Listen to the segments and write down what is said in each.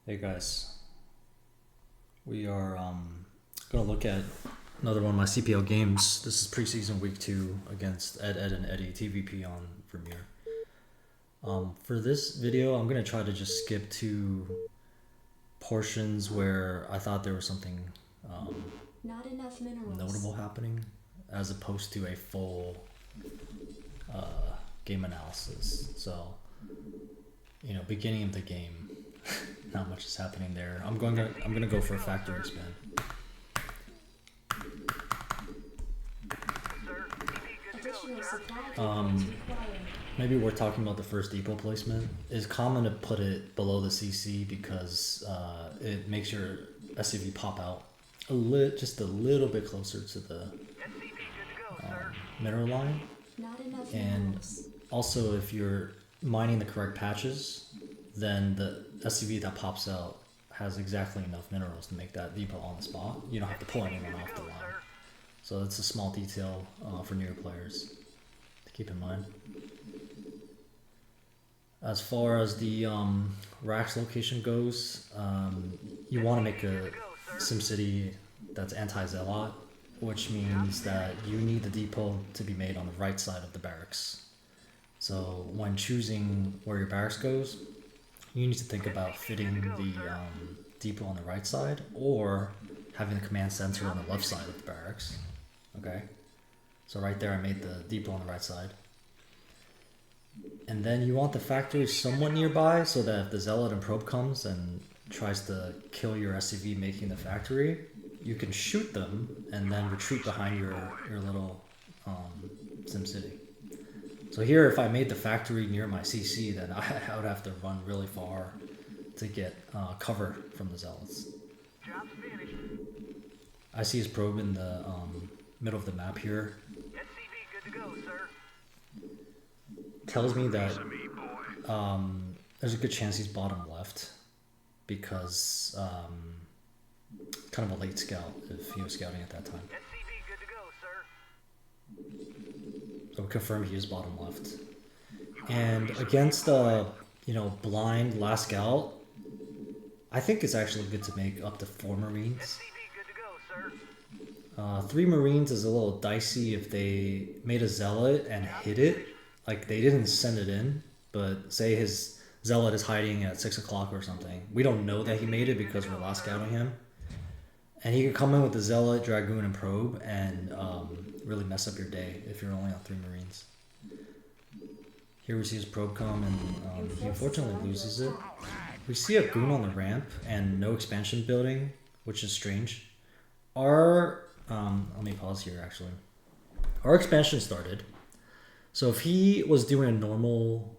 Hey guys, we are gonna look at another one of my CPL games. This is preseason week 2 against Ed and Eddie TvP on Premiere. For this video, I'm gonna try to just skip to portions where I thought there was something Not enough minerals. notable happening, as opposed to a full game analysis. So, beginning of the game. Not much is happening there. I'm gonna go for a factory expand. Additional supply depots required. Maybe we're talking about the first depot placement. It's common to put it below the CC because it makes your SCV pop out just a little bit closer to the mineral line. Not enough And minerals. also, if you're mining the correct patches, then the SCV that pops out has exactly enough minerals to make that depot on the spot. You don't have to pull anyone off the line. So it's a small detail for newer players to keep in mind. As far as the racks location goes, you want to make a SimCity that's anti-zealot, which means that you need the depot to be made on the right side of the barracks. So when choosing where your barracks goes, you need to think about fitting the depot on the right side or having the command center on the left side of the barracks. Okay, so right there I made the depot on the right side. And then you want the factory somewhat nearby so that if the zealot and probe comes and tries to kill your SCV making the factory, you can shoot them and then retreat behind your little SimCity. So here, if I made the factory near my CC, then I would have to run really far to get cover from the zealots. I see his probe in the middle of the map here. SCV good to go, sir. Tells me that there's a good chance he's bottom left because kind of a late scout if he was scouting at that time. SCV good to go, sir. So we confirm he is bottom left. And against blind last scout, I think it's actually good to make up to 4 Marines. SCV good to go, sir. 3 Marines is a little dicey if they made a zealot and hit it. Like, they didn't send it in, but say his zealot is hiding at 6 o'clock or something. We don't know that he made it because we're last scouting him. And he could come in with the zealot, dragoon, and probe and really mess up your day if you're only on 3 Marines. Here we see his probe come and he unfortunately loses it. We see a goon on the ramp and no expansion building, which is strange. Let me pause here actually. Our expansion started. So if he was doing a normal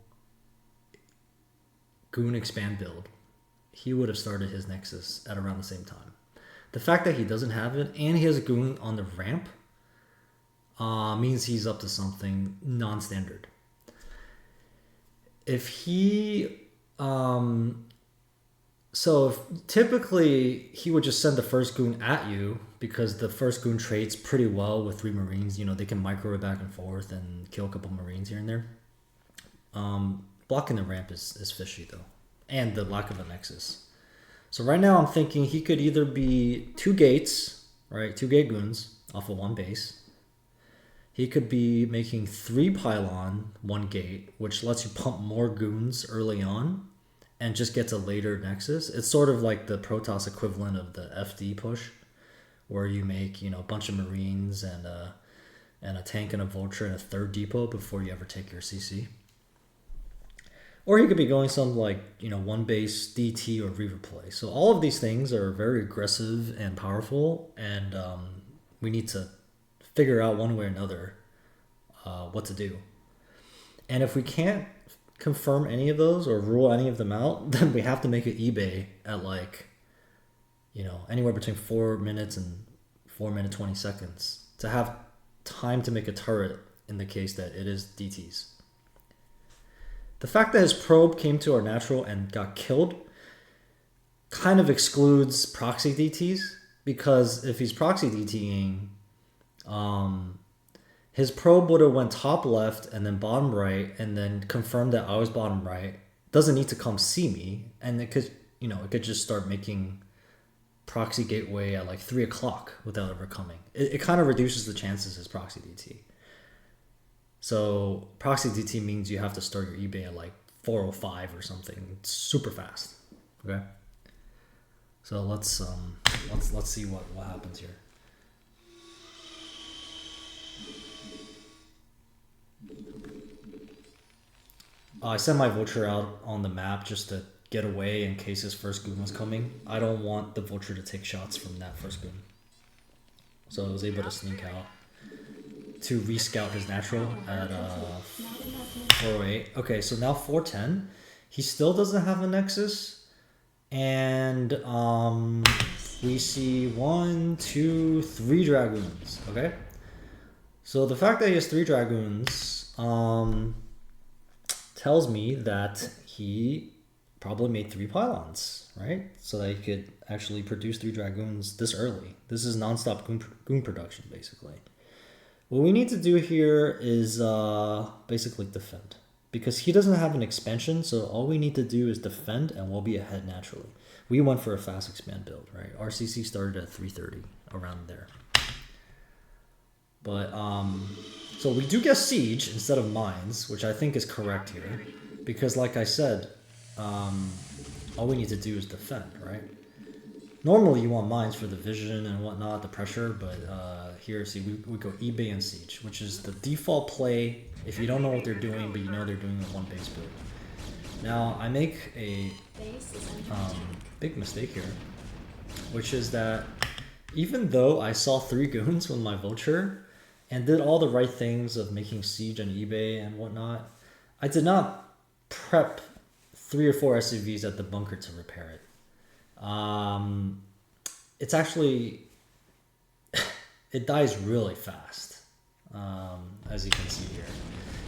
goon expand build, he would have started his Nexus at around the same time. The fact that he doesn't have it and he has a goon on the ramp means he's up to something non-standard. If he typically he would just send the first goon at you because the first goon trades pretty well with 3 Marines. They can micro it back and forth and kill a couple Marines here and there. Blocking the ramp is fishy though, and the lack of a Nexus. So right now I'm thinking he could either be 2 gates, right? 2 gate goons off of 1 base. He could be making 3 pylon, 1 gate, which lets you pump more goons early on and just gets a later Nexus. It's sort of like the Protoss equivalent of the FD push, where you make, a bunch of Marines and a tank and a Vulture and a 3rd depot before you ever take your CC. Or he could be going some 1 base DT or Reaver play. So all of these things are very aggressive and powerful, and we need to figure out one way or another what to do. And if we can't confirm any of those or rule any of them out, then we have to make an eBay at anywhere between 4 minutes and 4 minutes 20 seconds to have time to make a turret in the case that it is DTs. The fact that his probe came to our natural and got killed kind of excludes proxy DTs, because if he's proxy DTing, his probe would have went top left and then bottom right and then confirmed that I was bottom right. Doesn't need to come see me, and it could you know, it could just start making proxy gateway at like 3 o'clock without ever coming. It kind of reduces the chances as proxy DT. So proxy DT means you have to start your eBay at like 4:05 or something. It's super fast. Okay. So let's see what happens here. I sent my vulture out on the map just to get away in case his first goon was coming. I don't want the vulture to take shots from that first goon. So I was able to sneak out to rescout his natural at 408. Okay, so now 410. He still doesn't have a nexus. And we see 1, 2, 3 dragoons. Okay. So the fact that he has 3 dragoons tells me that he probably made 3 pylons, right? So that he could actually produce 3 dragoons this early. This is non-stop goon production, basically. What we need to do here is basically defend. Because he doesn't have an expansion, so all we need to do is defend and we'll be ahead naturally. We went for a fast expand build, right? RCC started at 330, around there. But, so we do get siege instead of mines, which I think is correct here. Because like I said, all we need to do is defend, right? Normally you want mines for the vision and whatnot, the pressure, but here, see, we go eBay and siege, which is the default play if you don't know what they're doing, but you know they're doing a 1 base build. Now, I make a big mistake here, which is that even though I saw 3 goons with my vulture and did all the right things of making siege on eBay and whatnot, I did not prep 3 or 4 SCVs at the bunker to repair it. It's actually, it dies really fast, as you can see here.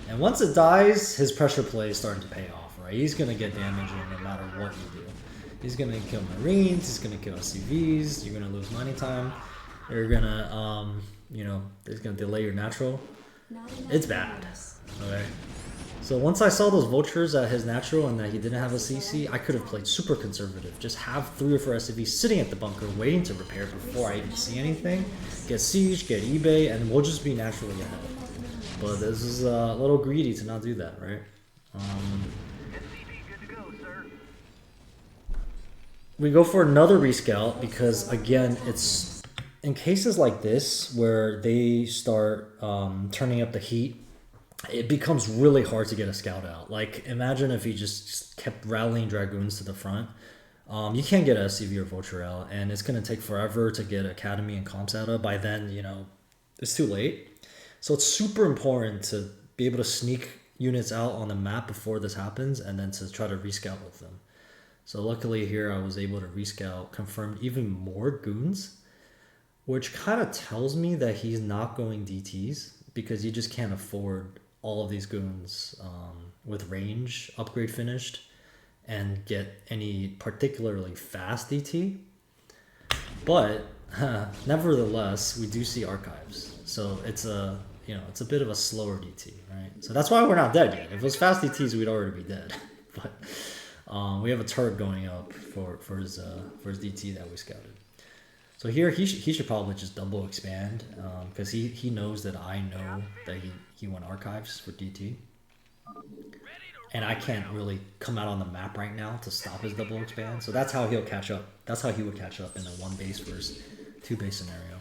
And once it dies, his pressure play is starting to pay off, right? He's going to get damage no matter what you do. He's going to kill Marines, he's going to kill SCVs, you're going to lose mining time, you're going to, you know, it's going to delay your natural. It's bad, okay? So once I saw those vultures at his natural and that he didn't have a CC, I could have played super conservative. Just have 3 or 4 SCVs sitting at the bunker waiting to repair before I even see anything. Get siege, get eBay, and we'll just be naturally ahead. But this is a little greedy to not do that, right? We go for another rescout because, again, it's in cases like this where they start turning up the heat, it becomes really hard to get a scout out. Like, imagine if he just kept rallying dragoons to the front. You can't get a SCV or vulture out, and it's going to take forever to get Academy and comps out of. By then, you know, it's too late. So it's super important to be able to sneak units out on the map before this happens, and then to try to rescout with them. So luckily here I was able to rescout, confirmed even more goons, which kind of tells me that he's not going DTs because you just can't afford all of these goons with range upgrade finished and get any particularly fast DT. But nevertheless, we do see archives, so it's a, you know, it's a bit of a slower DT, right? So that's why we're not dead yet. If it was fast DTs, we'd already be dead. But we have a turret going up for his DT that we scouted. So here he should probably just double expand because he knows that I know that he went archives for DT. And I can't really come out on the map right now to stop his double expand. So that's how he'll catch up. That's how he would catch up in a 1 base versus 2 base scenario.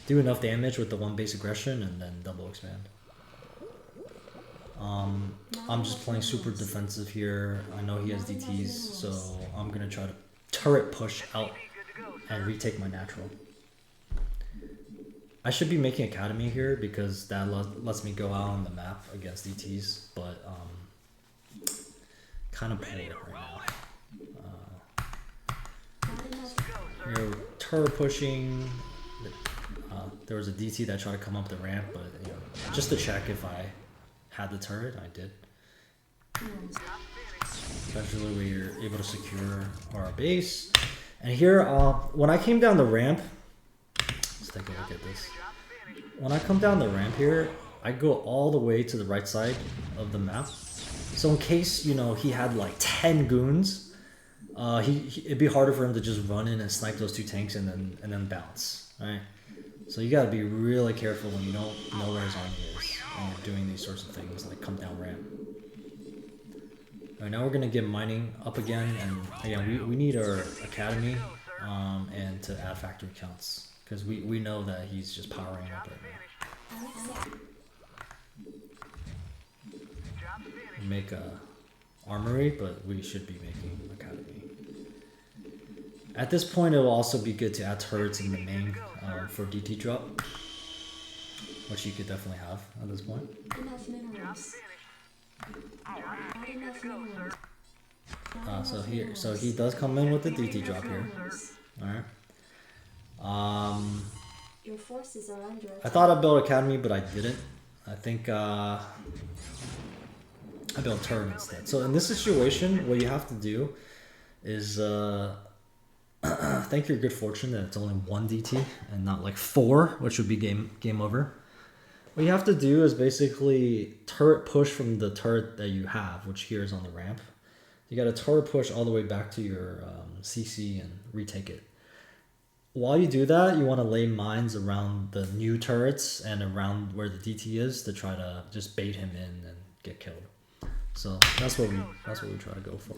Do enough damage with the 1 base aggression and then double expand. I'm just playing super defensive here. I know he has DTs, so I'm going to try to turret push out and retake my natural. I should be making Academy here because that lets me go out on the map against DTs, but kind of poor right now. You're turret pushing. There was a DT that tried to come up the ramp, but you know, just to check if I had the turret, I did. Eventually we were able to secure our base. And here, when I came down the ramp, let's take a look at this. When I come down the ramp here, I go all the way to the right side of the map. So in case, you know, he had like 10 goons, It'd be harder for him to just run in and snipe those two tanks and then bounce, right? So you gotta be really careful when you don't know where his army is when you're doing these sorts of things like come down ramp. Alright, now we're gonna get mining up again, and again we need our academy and to add factory counts because we know that he's just powering up right now. Unacceptable. Make a armory, but we should be making academy. At this point, it will also be good to add turrets in the main for DT drop, which you could definitely have at this point. Enough minerals. Not enough minerals. So he does come in with the DT drop here. All right. Your forces are under attack. I thought I'd build academy, but I didn't. I think I built turret instead. So in this situation, what you have to do is thank your good fortune that it's only one DT and not like 4, which would be game over. What you have to do is basically turret push from the turret that you have, which here is on the ramp. You got to turret push all the way back to your CC and retake it. While you do that, you want to lay mines around the new turrets and around where the DT is to try to just bait him in and get killed. So that's what we try to go for.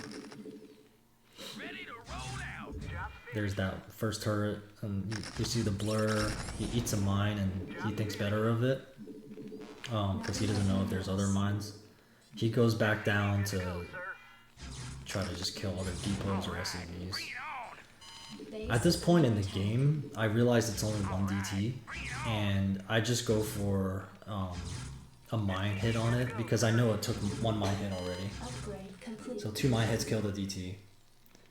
There's that first turret, and you see the blur. He eats a mine, and he thinks better of it because he doesn't know if there's other mines. He goes back down to try to just kill other depots or SCVs. At this point in the game, I realize it's only one DT, and I just go for a mine hit on it because I know it took one mine hit already. Upgrade complete. So 2 mine hits kill the DT,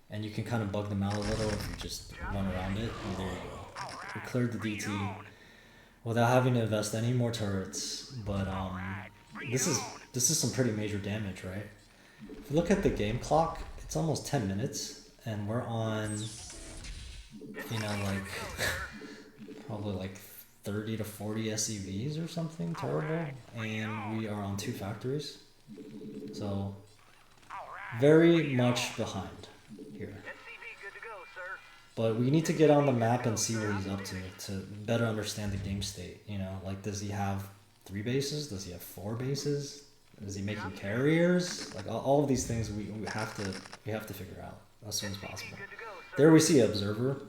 and you can kind of bug them out a little if you just run around it. And there you go. We cleared the DT without having to invest any more turrets. But this is some pretty major damage, right? If you look at the game clock, it's almost 10 minutes, and we're on, like probably like 30 to 40 SCVs or something terrible, and we are on 2 factories, so very much behind here. But we need to get on the map and see what he's up to better understand the game state. Like, does he have 3 bases? Does he have 4 bases? Is he making carriers? Like all of these things we have to figure out as soon as possible. There we see Observer,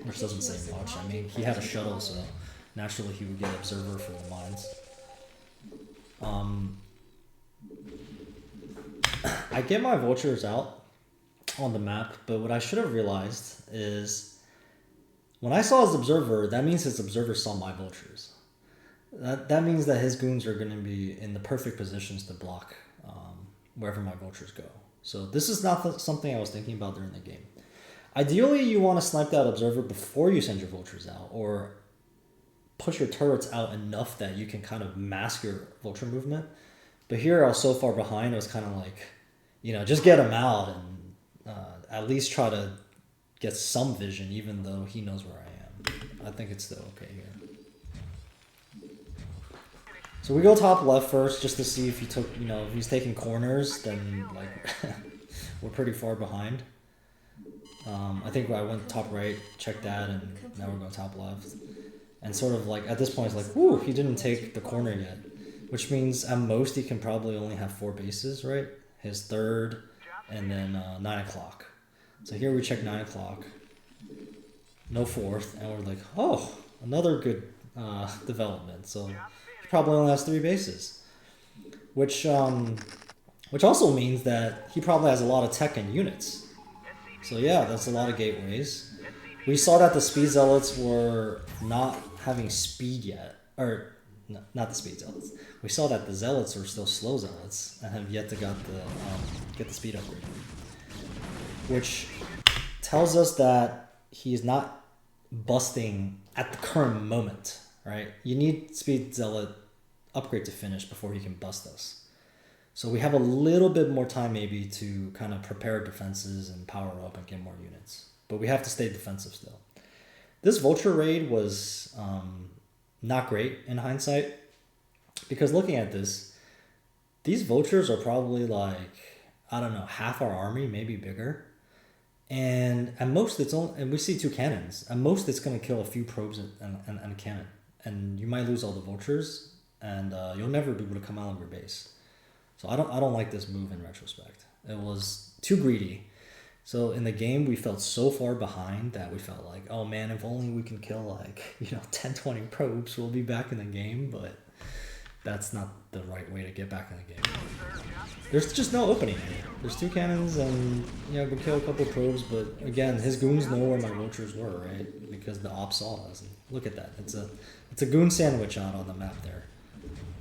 which doesn't say much. I mean, he had a shuttle, so naturally he would get Observer for the mines. I get my vultures out on the map, but what I should have realized is when I saw his Observer, that means his Observer saw my vultures. That means that his goons are going to be in the perfect positions to block wherever my vultures go. So this is not something I was thinking about during the game. Ideally, you want to snipe that Observer before you send your vultures out, or push your turrets out enough that you can kind of mask your vulture movement. But here I was so far behind, it was kind of like, just get him out and at least try to get some vision, even though he knows where I am. I think it's still okay here. So we go top left first, just to see if he took, if he's taking corners, then like we're pretty far behind. I think I went top right, checked that, and now we're going top left. And sort of like, at this point, it's like, whoo, he didn't take the corner yet. Which means at most he can probably only have 4 bases, right? His third, and then 9 o'clock. So here we check 9 o'clock. No 4th, and we're like, oh, another good development. So he probably only has 3 bases. Which also means that he probably has a lot of tech and units. So yeah, that's a lot of gateways. We saw that the speed zealots were not having speed yet, or no, not the speed zealots. We saw that the zealots are still slow zealots and have yet to get the speed upgrade, which tells us that he's not busting at the current moment, right? You need speed zealot upgrade to finish before he can bust us. So we have a little bit more time maybe to kind of prepare defenses and power up and get more units. But we have to stay defensive still. This Vulture raid was not great in hindsight, because looking at this, these Vultures are probably like, I don't know, half our army, maybe bigger. And at most it's only, and we see 2 cannons. At most it's gonna kill a few probes and a cannon, and you might lose all the vultures, and you'll never be able to come out of your base. So I don't like this move in retrospect. It was too greedy. So in the game we felt so far behind that we felt like, oh man, if only we can kill like 10-20 probes, we'll be back in the game. But that's not the right way to get back in the game. There's just no opening here. There's 2 cannons and we kill a couple probes, but again, his goons know where my vultures were, right? Because the op saw us. And look at that. It's a goon sandwich out on the map there.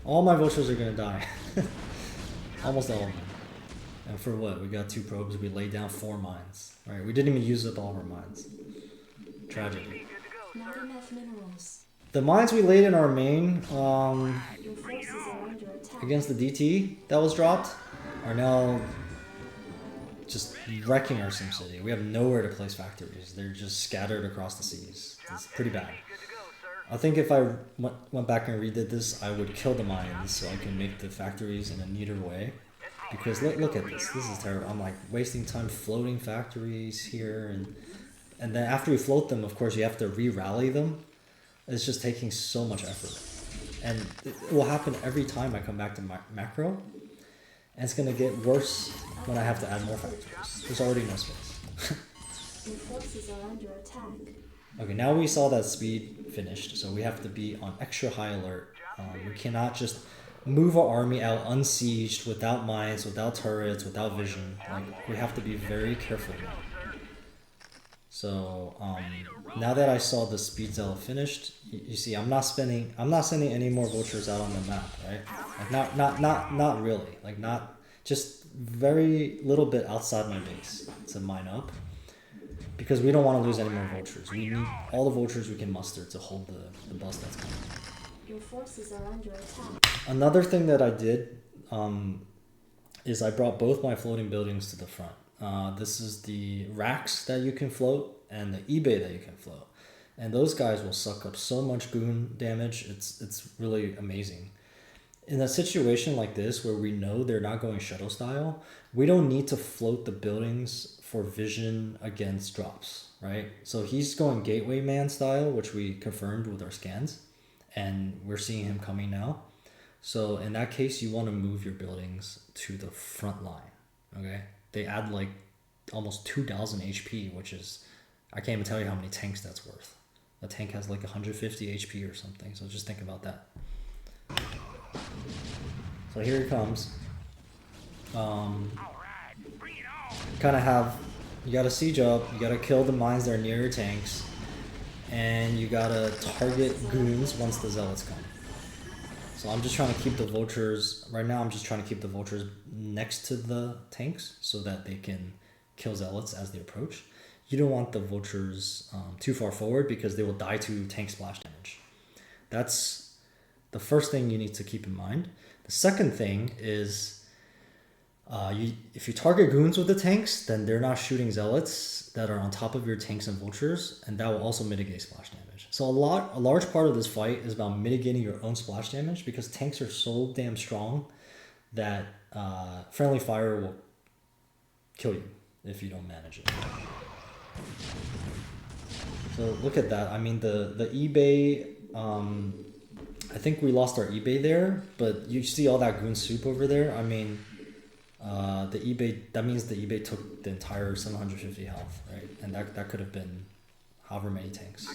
All my vultures are gonna die. Almost all of them. And for what? We got 2 probes, we laid down 4 mines. Right? We didn't even use up all of our mines. Tragedy. Not enough minerals. The mines we laid in our main Your forces are under attack. against the DT that was dropped are now just wrecking our SimCity. We have nowhere to place factories. They're just scattered across the seas. It's pretty bad. I think if I went back and redid this, I would kill the mines so I can make the factories in a neater way. Because look at this. This is terrible. I'm like wasting time floating factories here, and then after you float them, of course, you have to re-rally them. It's just taking so much effort. And it will happen every time I come back to macro. And it's going to get worse when I have to add more factories. There's already no space. Your forces are under attack. Okay, now we saw that speed finished, so we have to be on extra high alert. We cannot just move our army out unsieged, without mines, without turrets, without vision. Like, we have to be very careful now. So now that I saw the speed zealot finished, you see I'm not sending any more vultures out on the map, right? Like not really. Like not just very little bit outside my base to mine up. Because we don't want to lose any more vultures. We need all the vultures we can muster to hold the bus that's coming. Your forces are under attack. Another thing that I did is I brought both my floating buildings to the front. This is the racks that you can float and the eBay that you can float. And those guys will suck up so much goon damage. It's really amazing. In a situation like this where we know they're not going shuttle style, we don't need to float the buildings for vision against drops, right? So he's going gateway man style, which we confirmed with our scans, and we're seeing him coming now. So in that case, you want to move your buildings to the front line, okay? They add like almost 2,000 HP, which is, I can't even tell you how many tanks that's worth. A tank has like 150 HP or something, so just think about that. So here he comes. Kind of have, you gotta siege up, you gotta kill the mines that are near your tanks, and you gotta target goons once the zealots come. So I'm just trying to keep the vultures, right now I'm just trying to keep the vultures next to the tanks so that they can kill zealots as they approach. You don't want the vultures too far forward because they will die to tank splash damage. That's the first thing you need to keep in mind. The second thing is if you target goons with the tanks, then they're not shooting zealots that are on top of your tanks and vultures, and that will also mitigate splash damage. So a large part of this fight is about mitigating your own splash damage because tanks are so damn strong that friendly fire will kill you if you don't manage it. So look at that. I mean the eBay, I think we lost our eBay there, but you see all that goon soup over there. I mean, the eBay, that means the eBay took the entire 750 health, right? And that could have been however many tanks.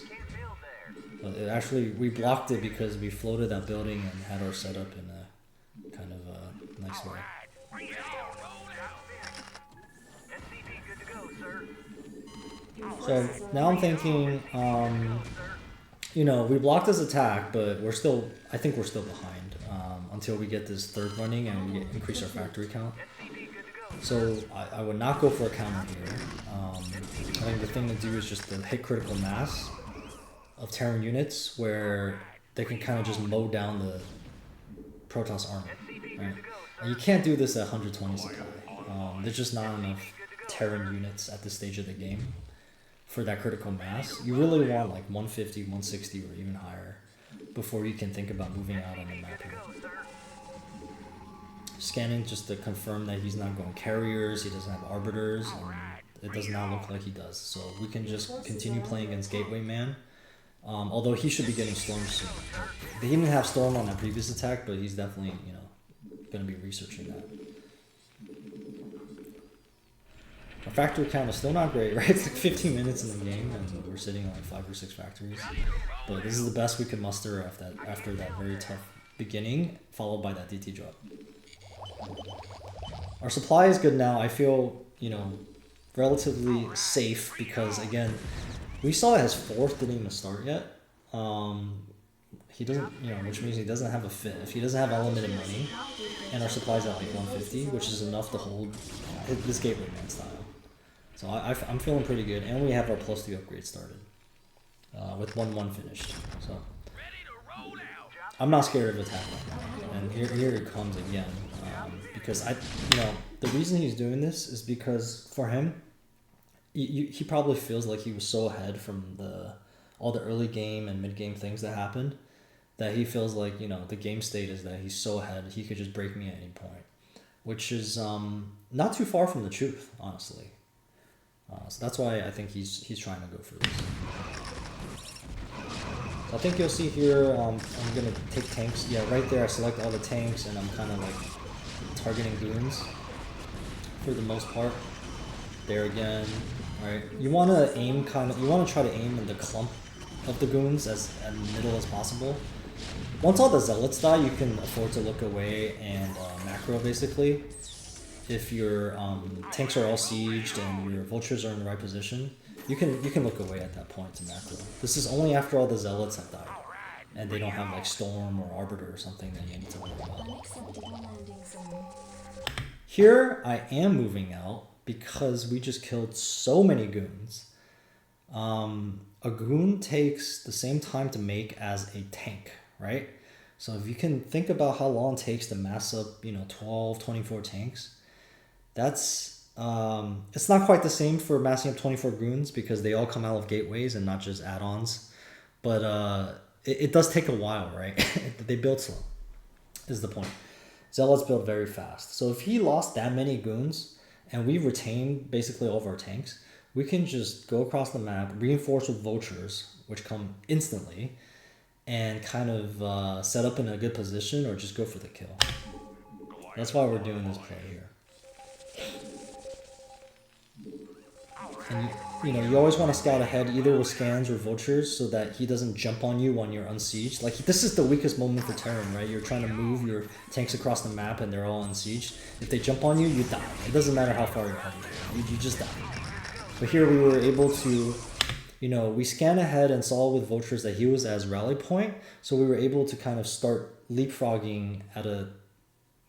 But it actually, we blocked it because we floated that building and had our setup in a kind of a nice way. So now I'm thinking, we blocked this attack, but I think we're still behind until we get this third running and we increase our factory count. So I would not go for a counter here. I think the thing to do is just to hit critical mass of Terran units where they can kind of just mow down the Protoss army, right? And you can't do this at 120 supply. There's just not enough Terran units at this stage of the game for that critical mass. You really want like 150, 160 or even higher before you can think about moving out on the map here. Scanning just to confirm that he's not going carriers, he doesn't have arbiters, and it does not look like he does. So we can just continue playing against Gateway Man. Although he should be getting Storm soon. He didn't have Storm on that previous attack, but he's definitely, you know, going to be researching that. Our factory count is still not great, right? It's like 15 minutes in the game, and we're sitting on like 5 or 6 factories. But this is the best we could muster after that very tough beginning, followed by that DT drop. Our supply is good now. I feel, you know, relatively safe because, again, we saw his 4th didn't even start yet. He doesn't, you know, which means he doesn't have a fit. If he doesn't have unlimited money, and our supply's at like 150, which is enough to hold this Gateway Man style. So I'm feeling pretty good, and we have our +2 upgrade started with 1-1 finished. So I'm not scared of attack right now, and here it comes again. Because you know, the reason he's doing this is because for him, he probably feels like he was so ahead from all the early game and mid game things that happened, that he feels like, you know, the game state is that he's so ahead he could just break me at any point, which is not too far from the truth, honestly. So that's why I think he's trying to go for this. So I think you'll see here, I'm gonna take tanks. Yeah, right there I select all the tanks, and I'm kind of like targeting goons for the most part. There again. Alright, you want to aim you want to try to aim in the clump of the goons as middle as possible. Once all the zealots die, you can afford to look away and macro basically. If your tanks are all sieged and your vultures are in the right position, you can look away at that point to macro. This is only after all the zealots have died, and they don't have like Storm or Arbiter or something that you need to worry about. Unacceptable landing zone. Here I am moving out because we just killed so many goons. A goon takes the same time to make as a tank, right? So if you can think about how long it takes to mass up, you know, 12, 24 tanks, that's it's not quite the same for massing up 24 goons because they all come out of gateways and not just add-ons. But it does take a while, right? They build slow, is the point. Zealots build very fast. So if he lost that many goons and we retain basically all of our tanks, we can just go across the map, reinforce with vultures, which come instantly, and kind of set up in a good position or just go for the kill. That's why we're doing this play here. And you know, you always want to scout ahead either with scans or vultures so that he doesn't jump on you when you're unsieged. Like, this is the weakest moment for Terran, right? You're trying to move your tanks across the map and they're all unsieged. If they jump on you, you die. It doesn't matter how far you're ahead. You just die. But here we were able to, you know, we scanned ahead and saw with vultures that he was as rally point. So we were able to kind of start leapfrogging at a,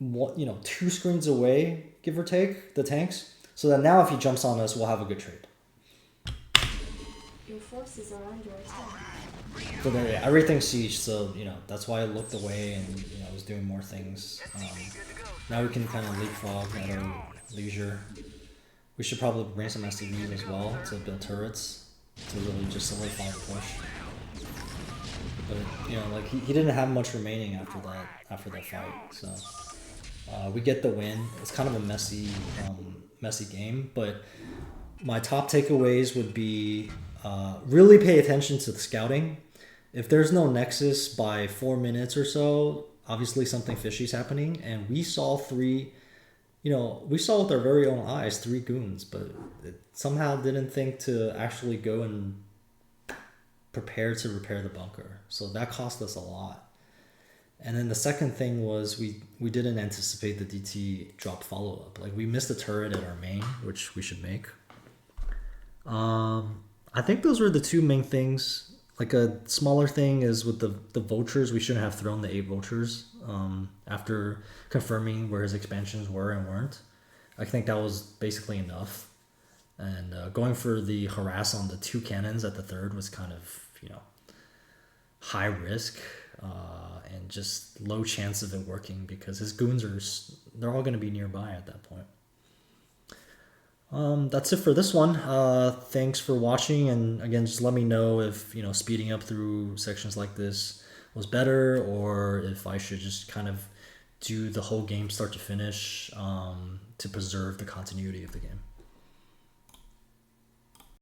you know, 2 screens away, give or take, the tanks. So that now if he jumps on us, we'll have a good trade. Your forces are under attack. So there, yeah, everything's siege, so, you know, that's why I looked away and, you know, I was doing more things. Now we can kind of leapfrog at our leisure. We should probably bring some SCVs as well to build turrets to really just solidify the push. But, you know, like, he didn't have much remaining after that fight, so we get the win. It's kind of a messy game, but my top takeaways would be really pay attention to the scouting. If there's no nexus by 4 minutes or so, obviously something fishy is happening, and we saw 3, you know, we saw with our very own eyes 3 goons, but it somehow didn't think to actually go and prepare to repair the bunker. So that cost us a lot. And then the second thing was we didn't anticipate the DT drop follow-up. Like, we missed a turret at our main, which we should make. I think those were the 2 main things. Like, a smaller thing is with the vultures, we shouldn't have thrown the 8 vultures after confirming where his expansions were and weren't. I think that was basically enough. And going for the harass on the 2 cannons at the 3rd was kind of, you know, high risk and just low chance of it working because his goons they're all going to be nearby at that point. That's it for this one. Thanks for watching, and again, just let me know if, you know, speeding up through sections like this was better, or if I should just kind of do the whole game start to finish to preserve the continuity of the game.